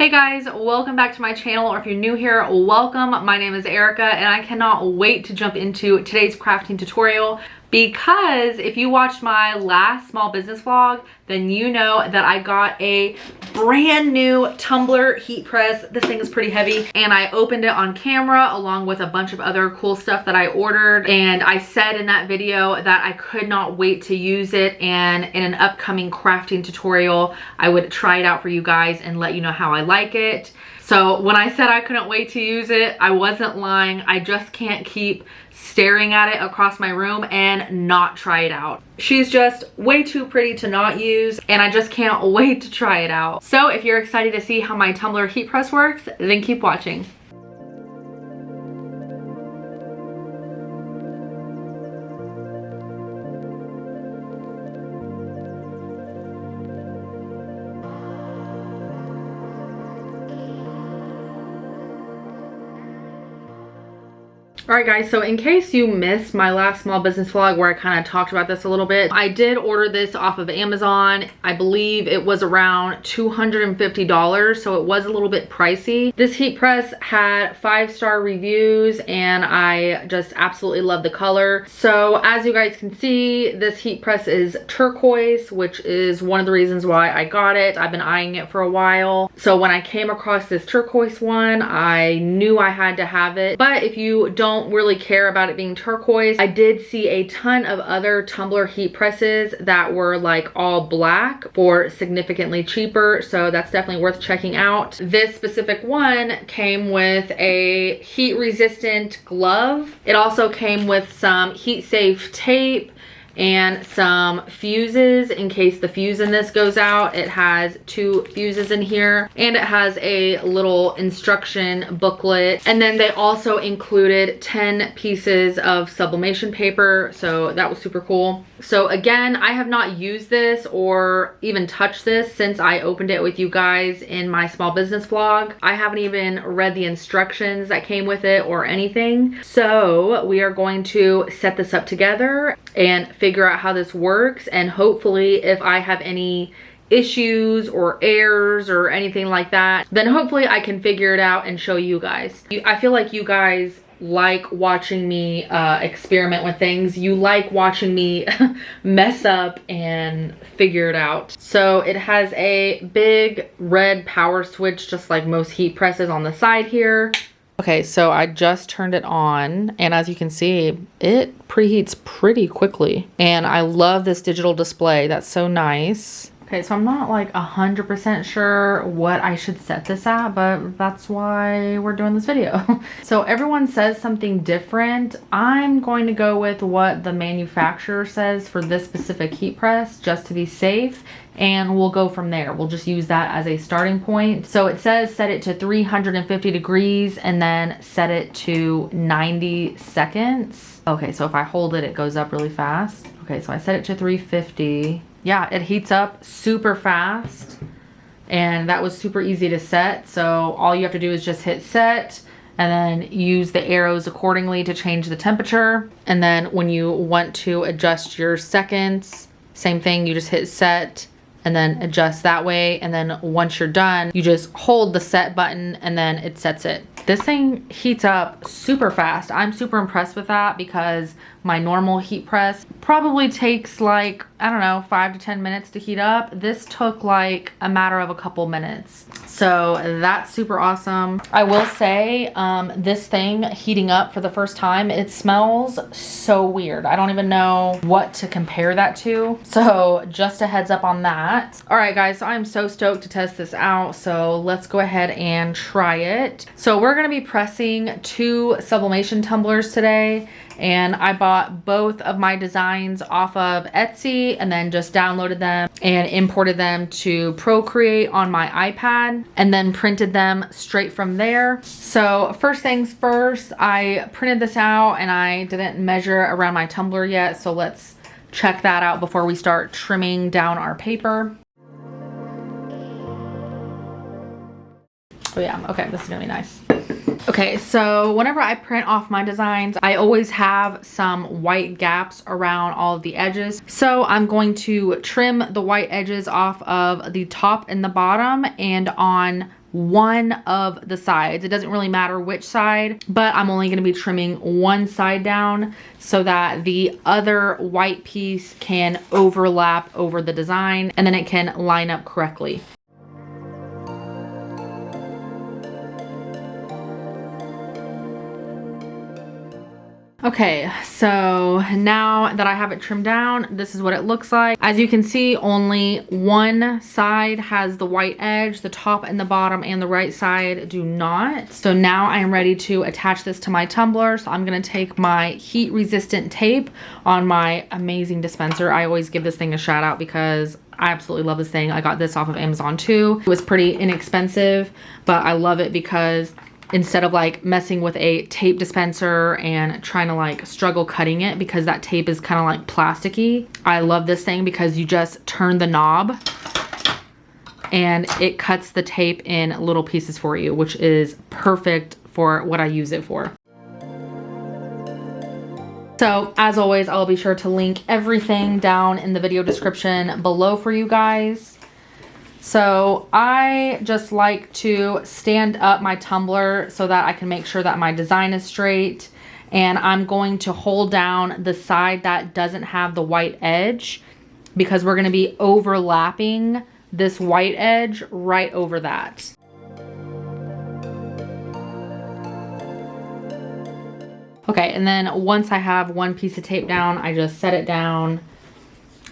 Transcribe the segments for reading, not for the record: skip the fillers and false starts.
Hey guys, welcome back to my channel, or if you're new here, welcome. My name is Erica and I cannot wait to jump into today's crafting tutorial because if you watched my last small business vlog, then you know that I got a brand new tumbler heat press. This thing is pretty heavy and I opened it on camera along with a bunch of other cool stuff that I ordered, and I said in that video that I could not wait to use it, and in an upcoming crafting tutorial I would try it out for you guys and let you know how I like it. So when I said I couldn't wait to use it, I wasn't lying. I just can't keep staring at it across my room and not try it out. She's just way too pretty to not use, and I just can't wait to try it out. So if you're excited to see how my tumbler heat press works, then keep watching. Alright guys, so in case you missed my last small business vlog where I kind of talked about this a little bit, I did order this off of Amazon. I believe it was around $250, so it was a little bit pricey. This heat press had 5-star reviews and I just absolutely love the color. So as you guys can see, this heat press is turquoise, which is one of the reasons why I got it. I've been eyeing it for a while. So when I came across this turquoise one, I knew I had to have it. But if you don't really care about it being turquoise, I did see a ton of other tumbler heat presses that were like all black for significantly cheaper, so that's definitely worth checking out. This specific one came with a heat resistant glove. It also came with some heat safe tape and some fuses in case the fuse in this goes out. It has 2 fuses in here, and it has a little instruction booklet, and then they also included 10 pieces of sublimation paper, so that was super cool. So again, I have not used this or even touched this since I opened it with you guys in my small business vlog. I haven't even read the instructions that came with it or anything. So we are going to set this up together and figure out how this works, and hopefully if I have any issues or errors or anything like that, then hopefully I can figure it out and show you guys. I feel like you guys like watching me experiment with things. You like watching me mess up and figure it out. So it has a big red power switch, just like most heat presses, on the side here. Okay, so I just turned it on, and as you can see, it preheats pretty quickly. And I love this digital display. That's so nice. Okay, so I'm not like 100% sure what I should set this at, but that's why we're doing this video. So everyone says something different. I'm going to go with what the manufacturer says for this specific heat press, just to be safe, and we'll go from there. We'll just use that as a starting point. So it says set it to 350 degrees and then set it to 90 seconds. Okay, so if I hold it, it goes up really fast. Okay, so I set it to 350. Yeah, it heats up super fast, and that was super easy to set. So all you have to do is just hit set and then use the arrows accordingly to change the temperature. And then when you want to adjust your seconds, same thing, you just hit set and then adjust that way. And then once you're done, you just hold the set button and then it sets it. This thing heats up super fast. I'm super impressed with that because my normal heat press probably takes like, I don't know, 5 to 10 minutes to heat up. This took like a matter of a couple minutes. So that's super awesome. I will say this thing heating up for the first time, it smells so weird. I don't even know what to compare that to. So just a heads up on that. All right guys, so I'm so stoked to test this out. So let's go ahead and try it. So we're gonna be pressing 2 sublimation tumblers today, and I bought both of my designs off of Etsy and then just downloaded them and imported them to Procreate on my iPad and then printed them straight from there. So first things first, I printed this out and I didn't measure around my tumbler yet, so let's check that out before we start trimming down our paper. Oh yeah, okay, this is gonna be nice. Okay, so whenever I print off my designs, I always have some white gaps around all of the edges. So I'm going to trim the white edges off of the top and the bottom and on one of the sides. It doesn't really matter which side, but I'm only going to be trimming one side down so that the other white piece can overlap over the design and then it can line up correctly. Okay, so now that I have it trimmed down, this is what it looks like. As you can see, only one side has the white edge, the top and the bottom, and the right side do not. So now I am ready to attach this to my tumbler. So I'm gonna take my heat resistant tape on my amazing dispenser. I always give this thing a shout out because I absolutely love this thing. I got this off of Amazon too. It was pretty inexpensive, but I love it because instead of like messing with a tape dispenser and trying to like struggle cutting it because that tape is kind of like plasticky, I love this thing because you just turn the knob and it cuts the tape in little pieces for you, which is perfect for what I use it for. So as always, I'll be sure to link everything down in the video description below for you guys. So I just like to stand up my tumbler so that I can make sure that my design is straight. And I'm going to hold down the side that doesn't have the white edge because we're going to be overlapping this white edge right over that. Okay, and then once I have one piece of tape down, I just set it down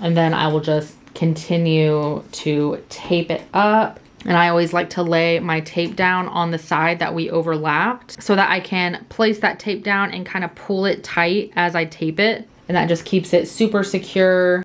and then I will just continue to tape it up. And I always like to lay my tape down on the side that we overlapped so that I can place that tape down and kind of pull it tight as I tape it. And that just keeps it super secure.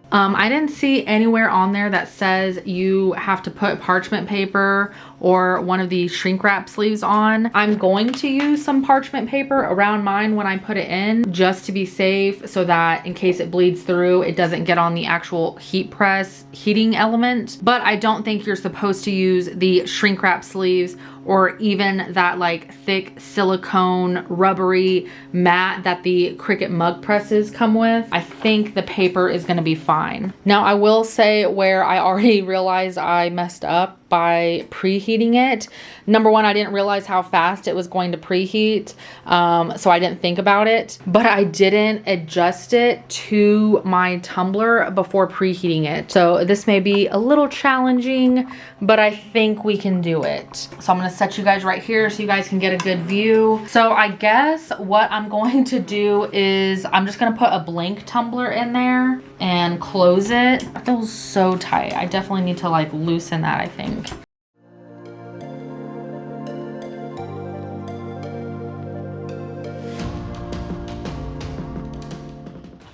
I didn't see anywhere on there that says you have to put parchment paper or one of these shrink wrap sleeves on. I'm going to use some parchment paper around mine when I put it in just to be safe so that in case it bleeds through, it doesn't get on the actual heat press heating element. But I don't think you're supposed to use the shrink wrap sleeves or even that like thick silicone rubbery mat that the Cricut mug presses come with. I think the paper is gonna be fine. Now I will say where I already realized I messed up by preheating it. Number one, I didn't realize how fast it was going to preheat, so I didn't think about it, but I didn't adjust it to my tumbler before preheating it. So this may be a little challenging, but I think we can do it. So I'm gonna set you guys right here so you guys can get a good view. So I guess what I'm going to do is I'm just gonna put a blank tumbler in there and close it. It feels so tight. I definitely need to like loosen that, I think.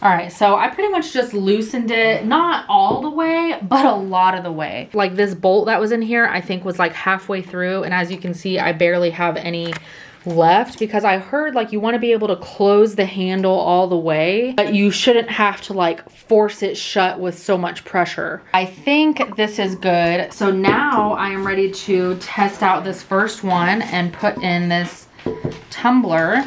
All right, so I pretty much just loosened it, not all the way, but a lot of the way. Like this bolt that was in here, I think was like halfway through. And as you can see, I barely have any left because I heard like you want to be able to close the handle all the way, but you shouldn't have to like force it shut with so much pressure. I think this is good. So now I am ready to test out this first one and put in this tumbler.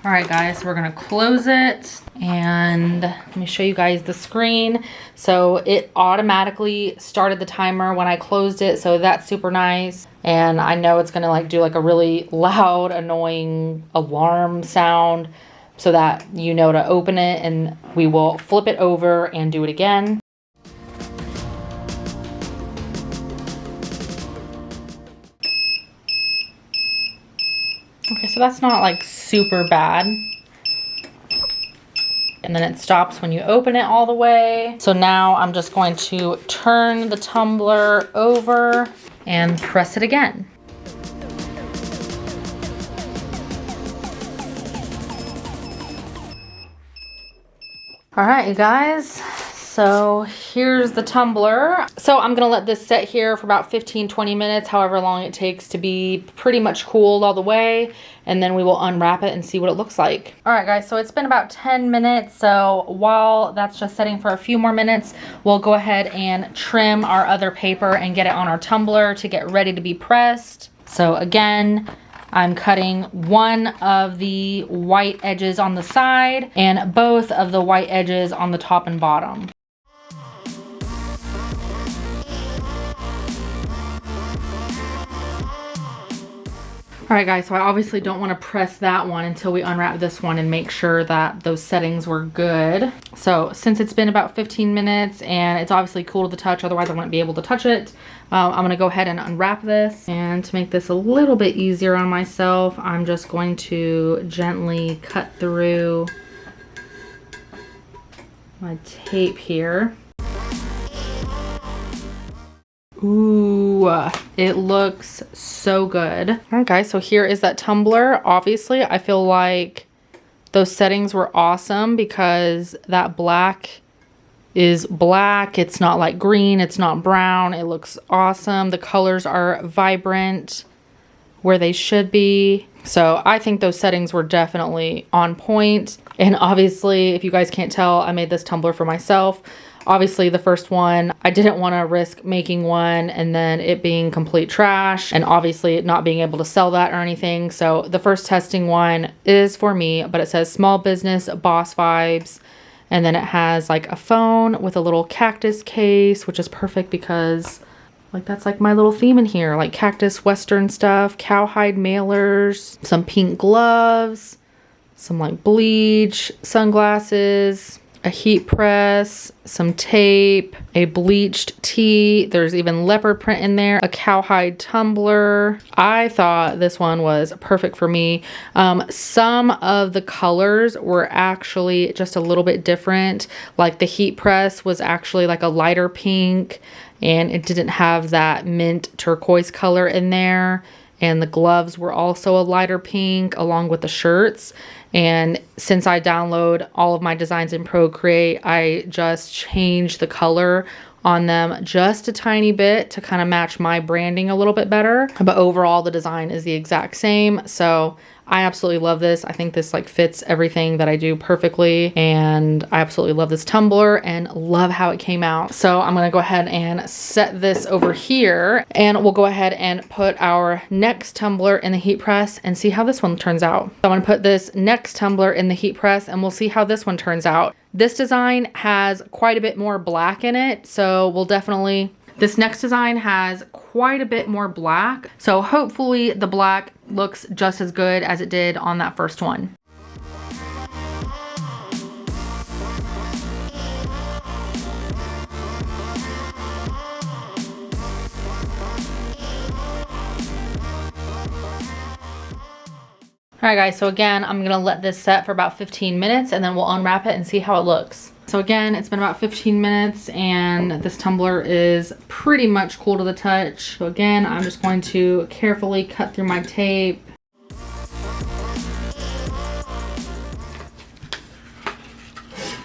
All right, guys, so we're gonna close it and let me show you guys the screen. So it automatically started the timer when I closed it, so that's super nice. And I know it's gonna like do like a really loud, annoying alarm sound so that you know to open it, and we will flip it over and do it again. Okay, so that's not like super bad. And then it stops when you open it all the way. So now I'm just going to turn the tumbler over and press it again. All right, you guys. So here's the tumbler. So I'm gonna let this sit here for about 15-20 minutes, however long it takes to be pretty much cooled all the way, and then we will unwrap it and see what it looks like. All right guys, so it's been about 10 minutes. So while that's just sitting for a few more minutes, we'll go ahead and trim our other paper and get it on our tumbler to get ready to be pressed. So again, I'm cutting one of the white edges on the side and both of the white edges on the top and bottom. All right guys, so I obviously don't want to press that one until we unwrap this one and make sure that those settings were good. So since it's been about 15 minutes and it's obviously cool to the touch, otherwise I wouldn't be able to touch it, I'm gonna go ahead and unwrap this. And to make this a little bit easier on myself, I'm just going to gently cut through my tape here. Ooh, it looks so good. All right guys, so here is that tumbler. Obviously I feel like those settings were awesome because that black is black. It's not like green, it's not brown. It looks awesome. The colors are vibrant where they should be. So I think those settings were definitely on point. And obviously, if you guys can't tell, I made this tumbler for myself. Obviously the first one, I didn't want to risk making one and then it being complete trash and obviously not being able to sell that or anything. So the first testing one is for me, but it says small business boss vibes. And then it has like a phone with a little cactus case, which is perfect because like that's like my little theme in here, like cactus western stuff, cowhide mailers, some pink gloves, some like bleach, sunglasses, a heat press, some tape, a bleached tee. There's even leopard print in there, a cowhide tumbler. I thought this one was perfect for me. Some of the colors were actually just a little bit different. Like the heat press was actually like a lighter pink and it didn't have that mint turquoise color in there. And the gloves were also a lighter pink along with the shirts. And since I download all of my designs in Procreate, I just changed the color on them just a tiny bit to kind of match my branding a little bit better. But overall, the design is the exact same. So I absolutely love this. I think this like fits everything that I do perfectly. And I absolutely love this tumbler and love how it came out. So I'm gonna go ahead and set this over here and we'll go ahead and put our next tumbler in the heat press and see how this one turns out. So I'm gonna put this next tumbler in the heat press and we'll see how this one turns out. This design has quite a bit more black in it. So we'll definitely, this next design has quite a bit more black. So hopefully the black looks just as good as it did on that first one. All right guys, so again, I'm gonna let this set for about 15 minutes and then we'll unwrap it and see how it looks. So again, it's been about 15 minutes and this tumbler is pretty much cool to the touch. So again, I'm just going to carefully cut through my tape.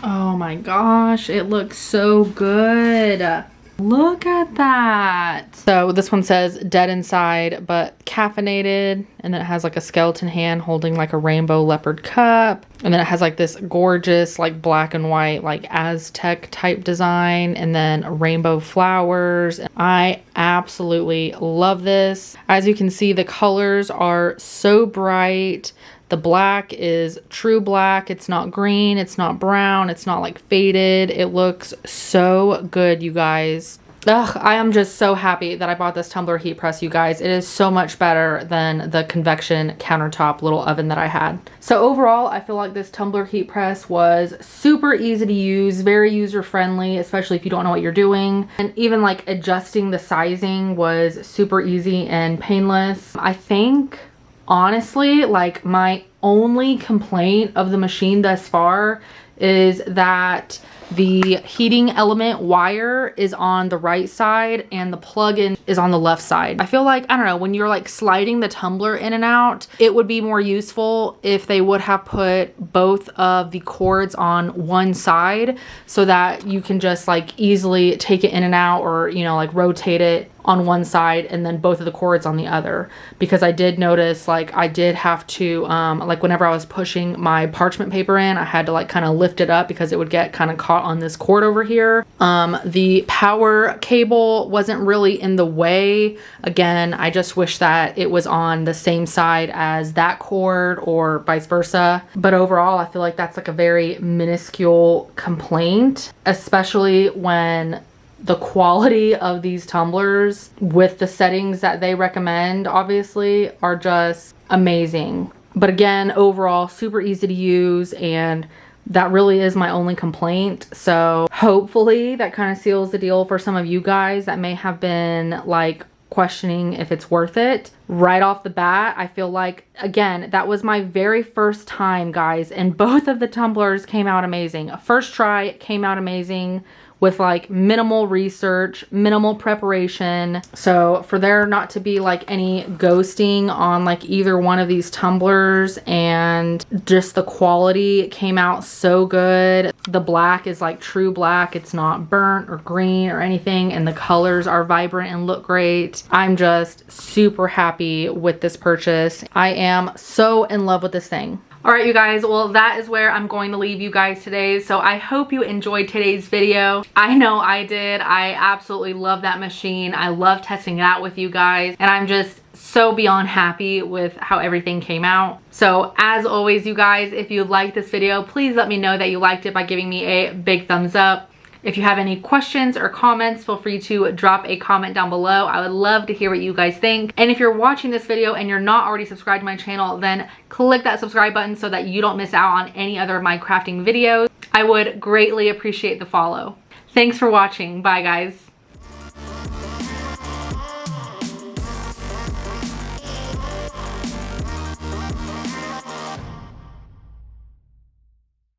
Oh my gosh, it looks so good. Look at that. So this one says dead inside, but caffeinated. And then it has like a skeleton hand holding like a rainbow leopard cup. And then it has like this gorgeous like black and white like Aztec type design and then rainbow flowers. I absolutely love this. As you can see, the colors are so bright. The black is true black. It's not green. It's not brown. It's not like faded. It looks so good, you guys. Ugh, I am just so happy that I bought this tumbler heat press, you guys. It is so much better than the convection countertop little oven that I had. So overall, I feel like this tumbler heat press was super easy to use, very user friendly, especially if you don't know what you're doing. And even like adjusting the sizing was super easy and painless. I think honestly, like my only complaint of the machine thus far is that the heating element wire is on the right side and the plug-in is on the left side. I feel like, I don't know, when you're like sliding the tumbler in and out, it would be more useful if they would have put both of the cords on one side so that you can just like easily take it in and out, or, you know, like rotate it on one side and then both of the cords on the other. Because I did notice, like, I did have to like whenever I was pushing my parchment paper in, I had to like kind of lift it up because it would get kind of caught on this cord over here. The power cable wasn't really in the way. Again, I just wish that it was on the same side as that cord or vice versa. But overall, I feel like that's like a very minuscule complaint, especially when the quality of these tumblers with the settings that they recommend obviously are just amazing. But again, overall super easy to use, and that really is my only complaint. So hopefully that kind of seals the deal for some of you guys that may have been like questioning if it's worth it. Right off the bat, I feel like, again, that was my very first time, guys, and both of the tumblers came out amazing. First try, it came out amazing with like minimal research, minimal preparation. So for there not to be like any ghosting on like either one of these tumblers, and just the quality came out so good. The black is like true black. It's not burnt or green or anything, and the colors are vibrant and look great. I'm just super happy with this purchase. I am so in love with this thing. All right, you guys, well, that is where I'm going to leave you guys today. So I hope you enjoyed today's video. I know I did. I absolutely love that machine. I love testing it out with you guys, and I'm just so beyond happy with how everything came out. So as always, you guys, if you liked this video, please let me know that you liked it by giving me a big thumbs up. If you have any questions or comments, feel free to drop a comment down below. I would love to hear what you guys think. And if you're watching this video and you're not already subscribed to my channel, then click that subscribe button so that you don't miss out on any other of my crafting videos. I would greatly appreciate the follow. Thanks for watching. Bye, guys.